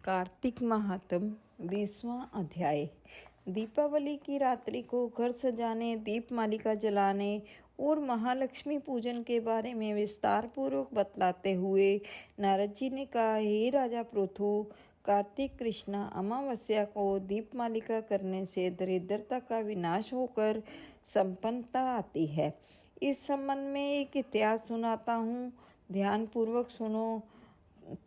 कार्तिक महात्म 20वां अध्याय। दीपावली की रात्रि को घर सजाने, दीप मालिका जलाने और महालक्ष्मी पूजन के बारे में विस्तार पूर्वक बतलाते हुए नारद जी ने कहा, हे राजा पृथु, कार्तिक कृष्णा अमावस्या को दीप मालिका करने से दरिद्रता का विनाश होकर संपन्नता आती है। इस संबंध में एक इतिहास सुनाता हूँ, ध्यान पूर्वक सुनो।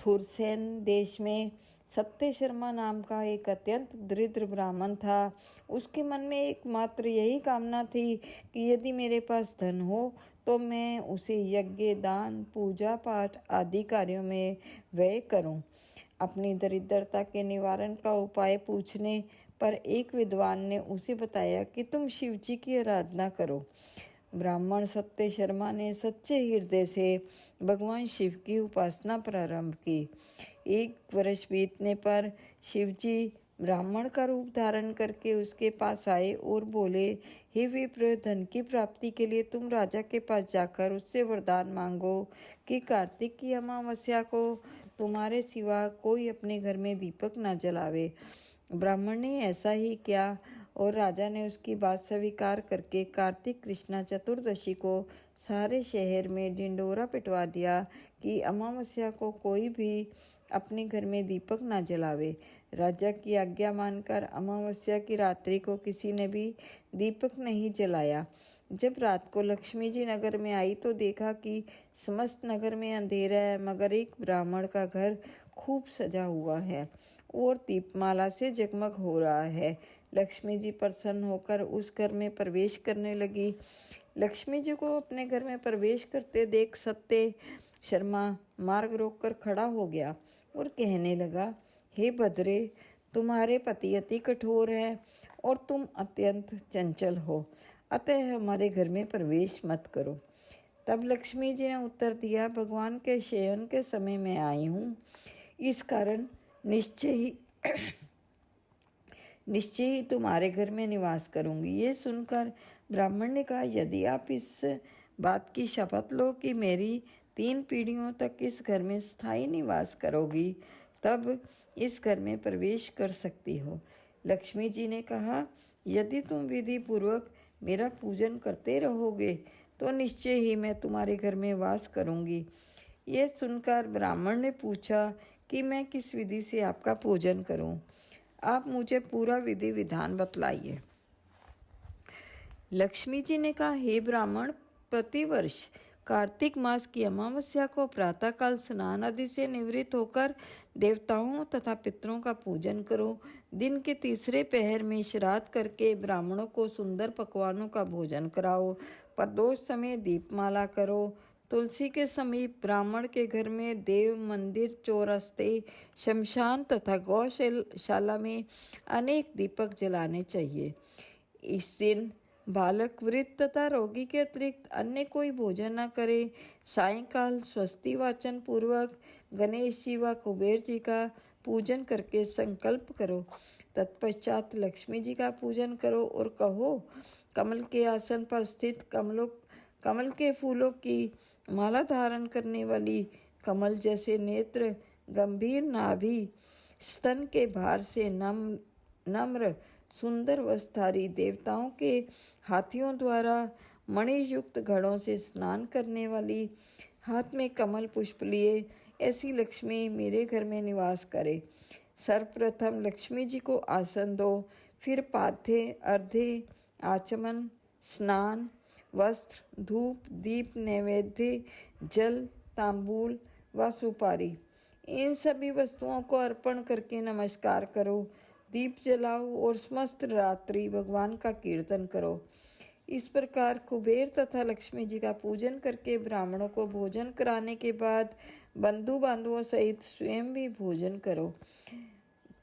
थुरसेन देश में सत्य शर्मा नाम का एक अत्यंत दरिद्र ब्राह्मण था। उसके मन में एकमात्र यही कामना थी कि यदि मेरे पास धन हो तो मैं उसे यज्ञ, दान, पूजा पाठ आदि कार्यों में व्यय करूं। अपनी दरिद्रता के निवारण का उपाय पूछने पर एक विद्वान ने उसे बताया कि तुम शिव जी की आराधना करो। ब्राह्मण सत्य शर्मा ने सच्चे हृदय से भगवान शिव की उपासना प्रारंभ की। 1 वर्ष बीतने पर शिव जी ब्राह्मण का रूप धारण करके उसके पास आए और बोले, हे विप्र, धन की प्राप्ति के लिए तुम राजा के पास जाकर उससे वरदान मांगो कि कार्तिक की अमावस्या को तुम्हारे सिवा कोई अपने घर में दीपक न जलावे। ब्राह्मण ने ऐसा ही किया और राजा ने उसकी बात स्वीकार करके कार्तिक कृष्णा चतुर्दशी को सारे शहर में ढिंडोरा पिटवा दिया कि अमावस्या को कोई भी अपने घर में दीपक न जलावे। राजा की आज्ञा मानकर अमावस्या की रात्रि को किसी ने भी दीपक नहीं जलाया। जब रात को लक्ष्मी जी नगर में आई तो देखा कि समस्त नगर में अंधेरा है, मगर एक ब्राह्मण का घर खूब सजा हुआ है और दीपमाला से जगमग हो रहा है। लक्ष्मी जी प्रसन्न होकर उस घर में प्रवेश करने लगी। लक्ष्मी जी को अपने घर में प्रवेश करते देख सत्य शर्मा मार्ग रोककर खड़ा हो गया और कहने लगा, हे भद्रे, तुम्हारे पति अति कठोर है और तुम अत्यंत चंचल हो, अतः हमारे घर में प्रवेश मत करो। तब लक्ष्मी जी ने उत्तर दिया, भगवान के शयन के समय में आई हूँ, इस कारण निश्चय ही तुम्हारे घर में निवास करूंगी। ये सुनकर ब्राह्मण ने कहा, यदि आप इस बात की शपथ लो कि मेरी 3 पीढ़ियों तक इस घर में स्थायी निवास करोगी, तब इस घर में प्रवेश कर सकती हो। लक्ष्मी जी ने कहा, यदि तुम विधि पूर्वक मेरा पूजन करते रहोगे तो निश्चय ही मैं तुम्हारे घर में वास करूंगी। ये सुनकर ब्राह्मण ने पूछा कि मैं किस विधि से आपका पूजन करूं? आप मुझे पूरा विधि विधान बतलाइए। लक्ष्मी जी ने कहा, हे ब्राह्मण, प्रतिवर्ष कार्तिक मास की अमावस्या को प्रातःकाल स्नान आदि से निवृत्त होकर देवताओं तथा पितरों का पूजन करो। दिन के तीसरे पहर में श्राद्ध करके ब्राह्मणों को सुंदर पकवानों का भोजन कराओ। प्रदोष समय दीपमाला करो। तुलसी के समीप ब्राह्मण के घर में, देव मंदिर, चौरस्ते, शमशान तथा गौशाला में अनेक दीपक जलाने चाहिए। इस दिन बालक, वृद्ध तथा रोगी के अतिरिक्त अन्य कोई भोजन न करे। सायंकाल स्वस्ति वाचन पूर्वक गणेश जी व कुबेर जी का पूजन करके संकल्प करो। तत्पश्चात लक्ष्मी जी का पूजन करो और कहो, कमल के आसन पर स्थित कमल के फूलों की माला धारण करने वाली, कमल जैसे नेत्र, गंभीर नाभि, स्तन के भार से नम्र सुंदर वस्त्रधारी, देवताओं के हाथियों द्वारा मणि युक्त घड़ों से स्नान करने वाली, हाथ में कमल पुष्प लिए ऐसी लक्ष्मी मेरे घर में निवास करे। सर्वप्रथम लक्ष्मी जी को आसन दो, फिर पाथे, अर्घ्य, आचमन, स्नान, वस्त्र, धूप, दीप, नैवेद्य, जल, तांबूल व सुपारी, इन सभी वस्तुओं को अर्पण करके नमस्कार करो। दीप जलाओ और समस्त रात्रि भगवान का कीर्तन करो। इस प्रकार कुबेर तथा लक्ष्मी जी का पूजन करके ब्राह्मणों को भोजन कराने के बाद बंधु बांधवों सहित स्वयं भी भोजन करो।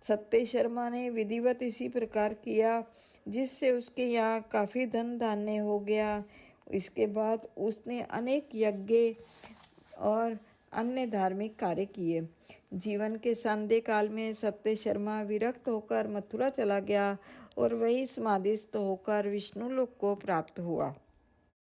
सत्य शर्मा ने विधिवत इसी प्रकार किया, जिससे उसके यहाँ काफी धन धान्य हो गया। इसके बाद उसने अनेक यज्ञ और अन्य धार्मिक कार्य किए। जीवन के संध्या काल में सत्य शर्मा विरक्त होकर मथुरा चला गया और वहीं समाधिस्थ होकर विष्णु लोक को प्राप्त हुआ।